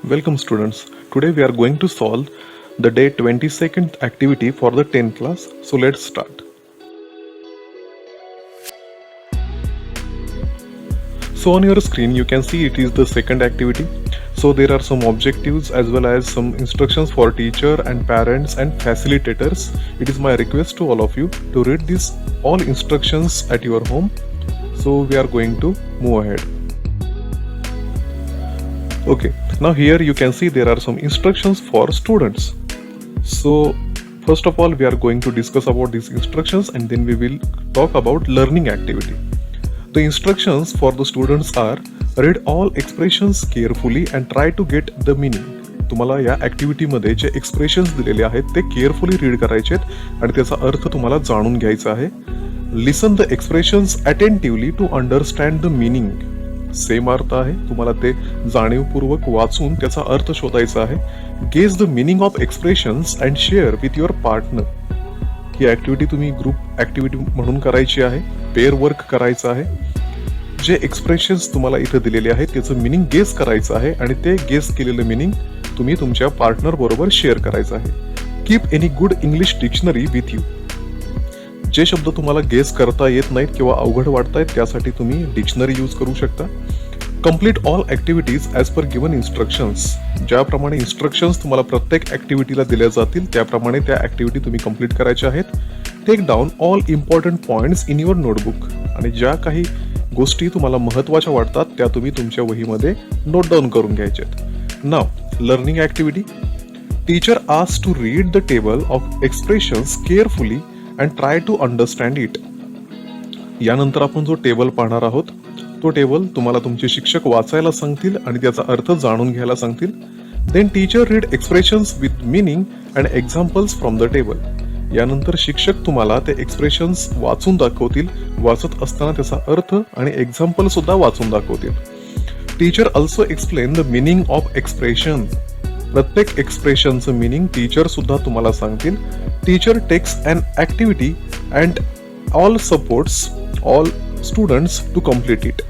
Welcome students. Today we are going to solve the day 22nd activity for the 10th class. So let's start. So on your screen you can see it is the second activity. So there are some objectives as well as some instructions for teacher and parents and facilitators. It is my request to all of you to read these all instructions at your home. So we are going to move ahead. Okay, now here you can see there are some instructions for students. So first of all we are going to discuss about these instructions and then we will talk about learning activity. The instructions for the students are read all expressions carefully and try to get the meaning. तुम्हाला या ॲक्टिव्हिटीमध्ये जे expressions दिलेले आहेत ते carefully read करायचे आहेत आणि त्याचा अर्थ तुम्हाला जाणून घ्यायचा आहे. Listen the expressions attentively to understand the meaning. Same अर्थ आहे, तुम्हाला ते जाणीवपूर्वक वाचून त्याचा अर्थ शोधायचा आहे. Guess the meaning of expressions and share with your partner. ही ॲक्टिव्हिटी तुम्ही ग्रुप ॲक्टिव्हिटी म्हणून करायची आहे, पेअर वर्क करायचं आहे. जे एक्सप्रेशन्स तुम्हाला इथं दिलेले आहेत त्याचं मिनिंग गेस करायचं आहे आणि ते गेस केलेलं मिनिंग तुम्ही तुमच्या पार्टनर बरोबर शेअर करायचं आहे. Keep any good English dictionary with you. जे शब्द तुम्हाला गेस करता येत नाहीत किंवा अवघड वाटतायत त्यासाठी तुम्ही डिक्शनरी यूज करू शकता. Complete all activities as per given instructions. ज्याप्रमाणे इन्स्ट्रक्शन्स तुम्हाला प्रत्येक ॲक्टिव्हिटीला दिल्या जातील त्याप्रमाणे त्या ॲक्टिव्हिटी तुम्ही कम्प्लीट करायच्या आहेत. Take down all important points in your notebook. आणि ज्या काही गोष्टी तुम्हाला महत्त्वाच्या वाटतात त्या तुम्ही तुमच्या वहीमध्ये नोट डाऊन करून घ्यायच्या आहेत. नाव learning activity. Teacher asked to read the table of expressions carefully and try to understand it. यानंतर आपण जो टेबल पाहणार आहोत तो टेबल तुम्हाला तुमचे शिक्षक वाचायला सांगतील आणि त्याचा अर्थ जाणून घ्यायला सांगतील. Then teacher read expressions with meaning and examples from the table. यानंतर शिक्षक तुम्हाला ते एक्सप्रेशन्स वाचून दाखवतील, वाचत असताना त्याचा अर्थ आणि एक्झाम्पल सुद्धा वाचून दाखवतील. Teacher also explain the meaning of expression. प्रत्येक एक्सप्रेशनचं मिनिंग टीचर सुद्धा तुम्हाला सांगतील. Teacher takes an activity and all supports all students to complete it.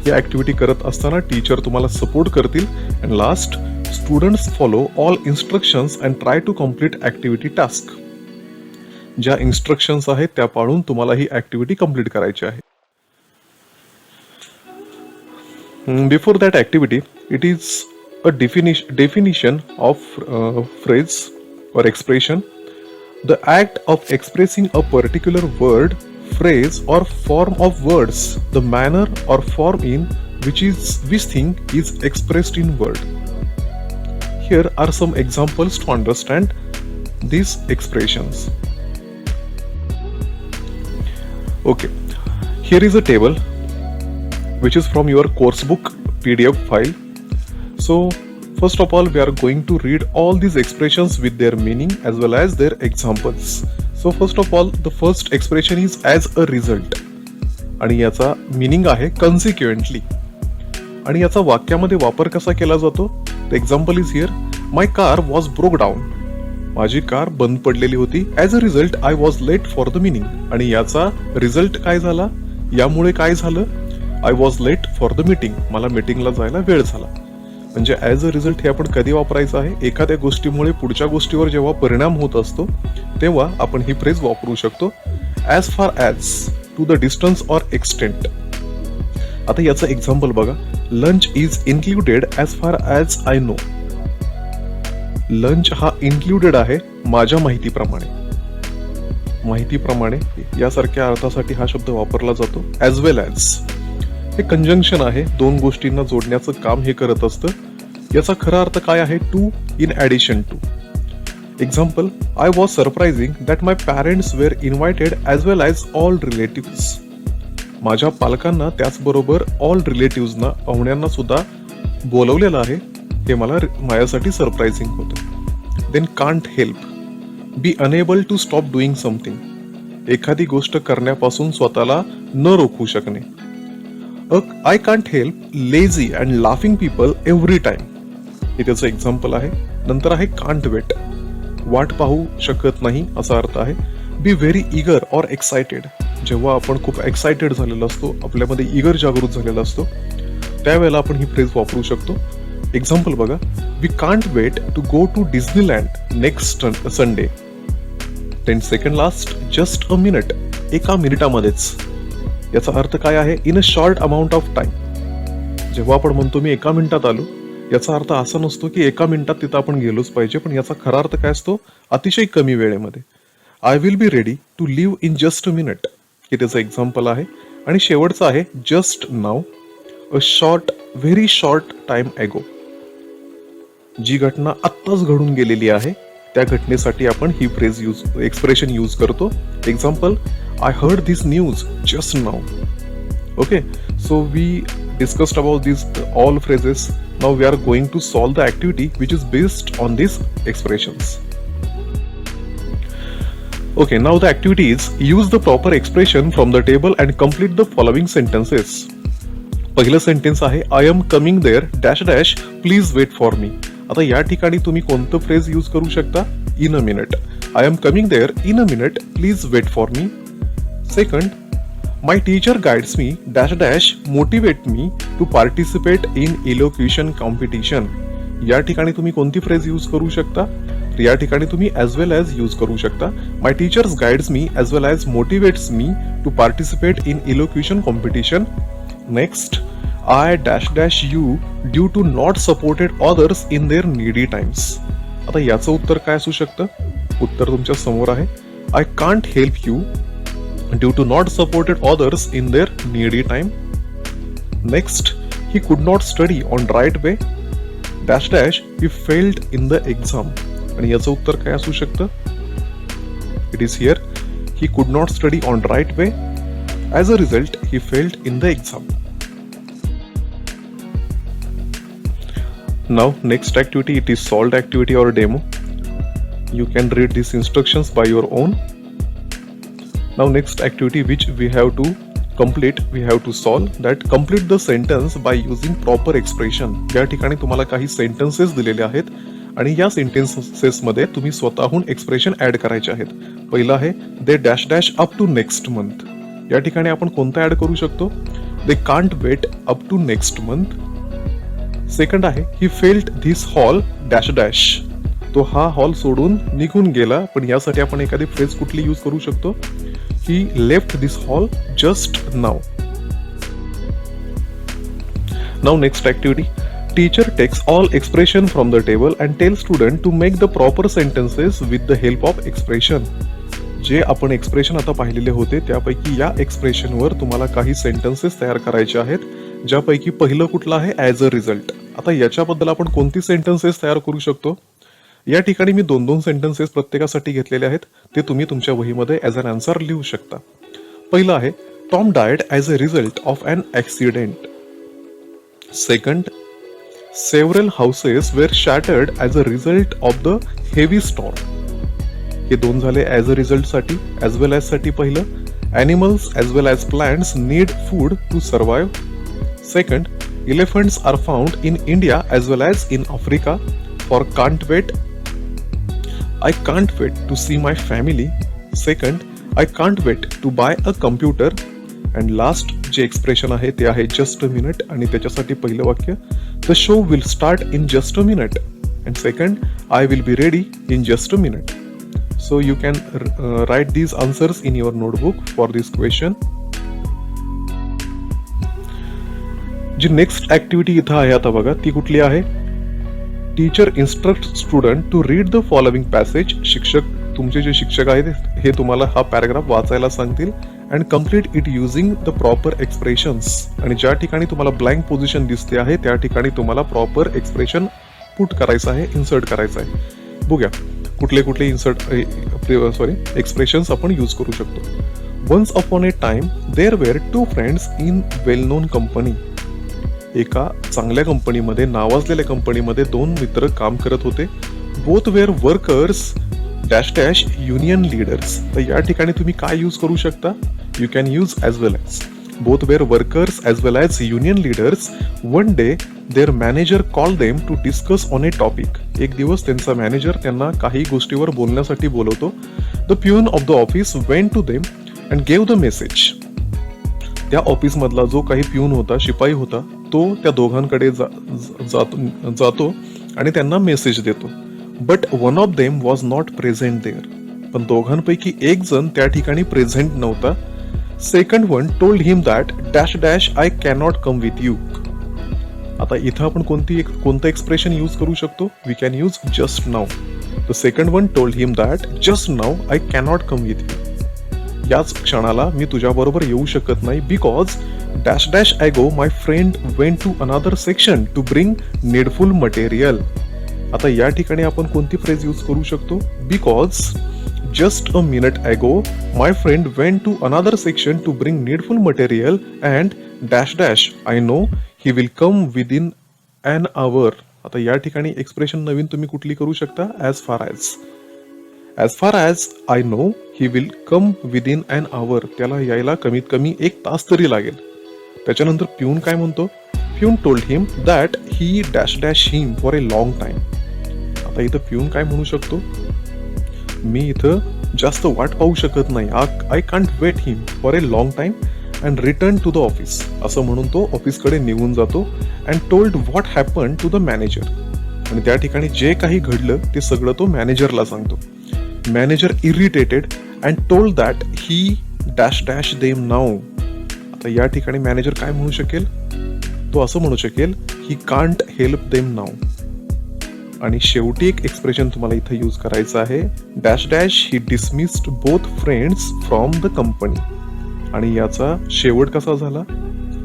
ही ॲक्टिव्हिटी करत असताना टीचर तुम्हाला सपोर्ट करतील. And last students follow all instructions and try to complete activity task. ज्या इन्स्ट्रक्शन्स आहेत त्या पाळून तुम्हाला ही ॲक्टिव्हिटी कम्प्लीट करायची आहे. Before that activity it is a definition of phrase or expression. The act of expressing a particular word, phrase or form of words, the manner or form in which thing is expressed in word. Here are some examples to understand these expressions. Okay, here is a table which is from your course book PDF file. So first of all we are going to read all these expressions with their meaning as well as their examples. So first of all the first expression is as a result आणि याचा meaning आहे consequently. आणि याचा वाक्यामध्ये वापर कसा केला जातो? The example is here. My car was broke down. माझी कार बंद पडलेली होती. As a result I was late for the meeting. आणि याचा रिझल्ट काय झाला? यामुळे काय झालं? I was late for the meeting. मला मीटिंगला जायला वेळ झाला. म्हणजे ॲज अ रिझल्ट हे आपण कधी वापरायचं आहे? एखाद्या गोष्टीमुळे पुढच्या गोष्टीवर जेव्हा परिणाम होत असतो तेव्हा आपण ही फ्रेज वापरू शकतो. As far as to the distance or extent. आता याचं एक्झाम्पल बघा. Lunch is included as far as I know. Lunch हा इन्क्लुडेड आहे माझ्या माहितीप्रमाणे. माहितीप्रमाणे यासारख्या अर्थासाठी हा शब्द वापरला जातो. ॲज वेल ॲज हे कंजंक्शन आहे, दोन गोष्टींना जोडण्याचं काम हे करत असतं. याचा खरा अर्थ काय आहे? To in addition to. Example I was surprising that my parents were invited as well as all relatives. माझ्या पालकांना त्याचबरोबर ऑल रिलेटिव्सना पाहुण्यांना सुद्धा बोलवलेलं आहे. हे माझ्यासाठी सरप्राइजिंग होतं. Then can't help. Be unable to stop doing something. एखादी गोष्ट करण्यापासून स्वतःला न रोखू शकणे. I can't help lazy and laughing people every time. हे त्याचं एक्झाम्पल आहे. नंतर आहे कांट वेट. वाट पाहू शकत नाही असा अर्थ आहे. Be very eager or excited. जेव्हा आपण खूप एक्सायटेड झालेलो असतो, आपल्यामध्ये इगर जागृत झालेला असतो त्यावेळेला आपण ही फ्रेज वापरू शकतो. एक्झाम्पल बघा, we can't wait to go to Disneyland next Sunday. 10 second last, just a minute, एका मिनिटामध्येच. याचा अर्थ काय आहे? In a short amount of time. जेव्हा आपण म्हणतो मी एका मिनिटात आलो, याचा अर्थ असा नसतो की एका मिनिटात तिथं आपण गेलोच पाहिजे, पण याचा खरा अर्थ काय असतो? अतिशय कमी वेळेमध्ये. I will be ready to leave in just a minute, हे त्याचं एक्झाम्पल आहे. आणि शेवटचं आहे just now, a short, very short time ago. जी घटना आत्ताच घडून गेलेली आहे त्या घटनेसाठी आपण ही फ्रेज एक्सप्रेशन यूज करतो. Example, I heard this news just now. Okay, so we discussed about these all phrases. Now we are going to solve the activity which is based on these expressions. Okay, now the activity is use the proper expression from the table and complete the following sentences. पहिलं sentence आहे I am coming there dash dash please wait for me. आता या ठिकाणी तुम्ही कोणतं phrase use करू शकता? In a minute. I am coming there in a minute please wait for me. Second, my teacher guides me dash dash motivate me to participate in elocution competition. या ठिकाणी तुम्ही कोणती फ्रेज यूज करू शकता? तर या ठिकाणी तुम्ही as well as यूज करू शकता. My teacher guides me as well as motivates me to participate in elocution competition. Next, I dash dash you due to not supported others in their needy times. आता याचं उत्तर काय असू शकतं? उत्तर तुमच्या समोर आहे. I can't help you due to not supported others in their needy time. Next, he could not study on right way dash dash he failed in the exam. आणि याचं उत्तर काय असू शकतं? It is here, he could not study on right way, as a result he failed in the exam. Now next activity, it is solved activity or demo. You can read these instructions by your own. Now next activity which we have to complete, we have to solve that. Complete the sentence by using proper expression. या ठिकाणी तुम्हाला काही sentences दिलेले आहेत आणि या sentences मध्ये तुम्ही स्वतःहून एक्सप्रेशन ऍड करायचे आहेत. पहिलं आहे they dash dash up to next month. या ठिकाणी आपण कोणता ऍड करू शकतो? They can't wait up to next month. Second आहे he felt this hall dash dash. तो हा हॉल सोडून निघून गेला, पण यासाठी आपण एखादी फ्रेज कुठली यूज करू शकतो? He left this hall just now. Now next activity. Teacher takes all expression from the table and tells student to make the proper sentences with the help of expression. जे आपण expression आता पाहिलेले होते त्यापैकी या expression वर तुम्हाला काही सेंटेन्सेस तयार करायचे आहेत, ज्यापैकी पहिलं कुठलं आहे? As a result. आता याच्याबद्दल आपण कोणती सेंटेन्सेस तयार करू शकतो? या ठिकाणी मी 2-2 सेंटेन्सेस प्रत्येकासाठी घेतलेले आहेत, ते तुम्ही तुमच्या वहीमध्ये ॲज अन आन्सर लिहू शकता. पहिलं आहे Tom died as a result of an accident. Second, several houses were shattered as a result of the heavy storm. हे दोन झाले ॲज अ रिझल्ट साठी. ॲज वेल ॲज साठी पहिलं, animals as well as plants need food to survive. Second, elephants are found in India as well as in Africa. For can't wait, I can't wait to see my family. Second, I can't wait to buy a computer. And last जे expression आहे ते आहे just a minute आणि त्याच्यासाठी पहिलं वाक्य the show will start in just a minute. And second, I will be ready in just a minute. So you can write these answers in your notebook for this question. जी next activity इथं आहे आता बघा, ती कुठली आहे? Teacher instruct student to read the following passage. शिक्षक, तुमचे जे शिक्षक आहेत हे तुम्हाला हा पॅराग्राफ वाचायला सांगतील and complete it using the proper expressions. आणि ज्या ठिकाणी तुम्हाला ब्लँक पोझिशन दिसते आहे त्या ठिकाणी तुम्हाला प्रॉपर एक्सप्रेशन पुट करायचं आहे, इन्सर्ट करायचं आहे. बघूया कुठले कुठले एक्सप्रेशन्स आपण यूज करू शकतो. Once upon a time there were 2 friends in well known company. एका चांगल्या कंपनीमध्ये, नावाजलेल्या कंपनीमध्ये 2 मित्र काम करत होते. Both were workers dash dash union leaders. तर या ठिकाणी तुम्ही काय यूज करू शकता? You can use as well as. Both were workers as well as union leaders. One day their manager call them to discuss on a topic. एक दिवस त्यांचा मॅनेजर त्यांना काही गोष्टीवर बोलण्यासाठी बोलवतो. The peon of the office went to them and gave the message. त्या office मधला जो काही प्यून होता, शिपाई होता, तो त्या दोघांकडे जातो आणि त्यांना मेसेज देतो. But one of them was not present there. पण दोघांपैकी एक जण त्या ठिकाणी प्रेझेंट नव्हता. Second one told him that dash dash I cannot come with you. आता इथं आपण कोणतं एक्सप्रेशन यूज करू शकतो? We can use just now. The second one told him that just now I cannot come with you. याच क्षणाला मी तुझ्याबरोबर येऊ शकत नाही, because dash dash I go my friend went to another section to bring needful material. आता या ठिकाणी आपण कोणती फ्रेज यूज करू शकतो? Because just a minute ago my friend went to another section to bring needful material and dash dash I know he will come within an hour. आता या ठिकाणी एक्सप्रेशन नवीन तुम्ही कुठली करू शकता? as far as I know he will come within an hour. त्याला यायला कमीत कमी 1 तास तरी लागेल. त्याच्यानंतर प्यून काय म्हणतो? Peon told him that he dash dash him for a long time. आता इथं प्यून काय म्हणू शकतो? मी इथं जास्त वाट पाहू शकत नाही. I can't wait him for a long time and return to the office. असं म्हणून तो ऑफिसकडे निघून जातो. And told what happen to the manager. आणि त्या ठिकाणी जे काही घडलं ते सगळं तो मॅनेजरला सांगतो. Manager irritated and told that he dash dash them now. आता या ठिकाणी मॅनेजर काय म्हणू शकेल? तो असं म्हणू शकेल he can't help them now. आणि शेवटी एक एक्सप्रेशन तुम्हाला इथं यूज करायचं आहे. Dash dash he dismissed both friends from the company. आणि याचा शेवट कसा झाला?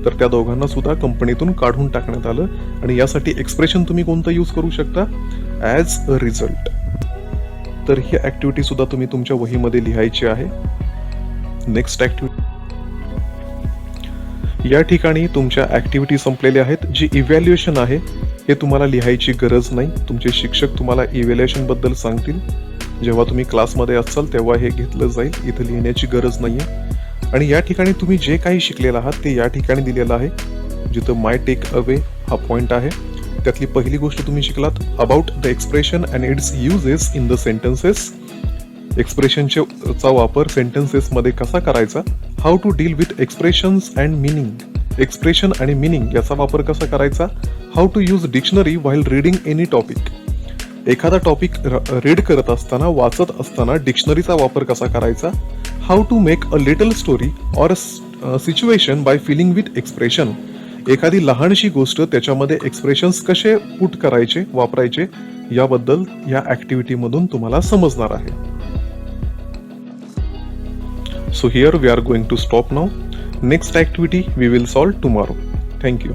तर त्या दोघांना सुद्धा कंपनीतून काढून टाकण्यात आलं. आणि यासाठी एक्सप्रेशन तुम्ही कोणतं यूज करू शकता? As a result. तर ही ऍक्टिव्हिटी सुद्धा तुम्ही तुमच्या वहीमध्ये लिहायची आहे. Next activity. या ठिकाणी तुमच्या ऍक्टिव्हिटी संपलेल्या आहेत. जी इव्हॅल्युएशन आहे हे तुम्हाला लिहायची गरज नाही. तुमचे शिक्षक तुम्हाला इव्हॅल्युएशन बद्दल सांगतील. जेव्हा तुम्ही क्लासमध्ये असाल तेव्हा हे घेतलं जाईल. इथं लिहिण्याची गरज नाहीये. आणि या ठिकाणी तुम्ही जे काही शिकलेलं आहात ते या ठिकाणी दिलेलं आहे. जिथं माय टेक अवे हा पॉइंट आहे. त्यातली पहिली गोष्ट तुम्ही शिकलात about the expression and its uses in the sentences. एक्सप्रेशनचा वापर सेंटेन्सेस मध्ये कसा करायचा. How to deal with expressions and meaning. Expression आणि मिनिंग याचा वापर कसा करायचा. How to use dictionary while reading any topic. एखादा टॉपिक रीड करत असताना, वाचत असताना डिक्शनरीचा वापर कसा करायचा. How to make a little story or a situation bye feeling with expression. एखादी लहानशी गोष्ट त्याच्यामध्ये एक्सप्रेशन्स कसे पुट करायचे, वापरायचे याबद्दल या ऍक्टिव्हिटी मधून तुम्हाला समजणार आहे. So here we are going to stop now. Next activity we will solve tomorrow. Thank you.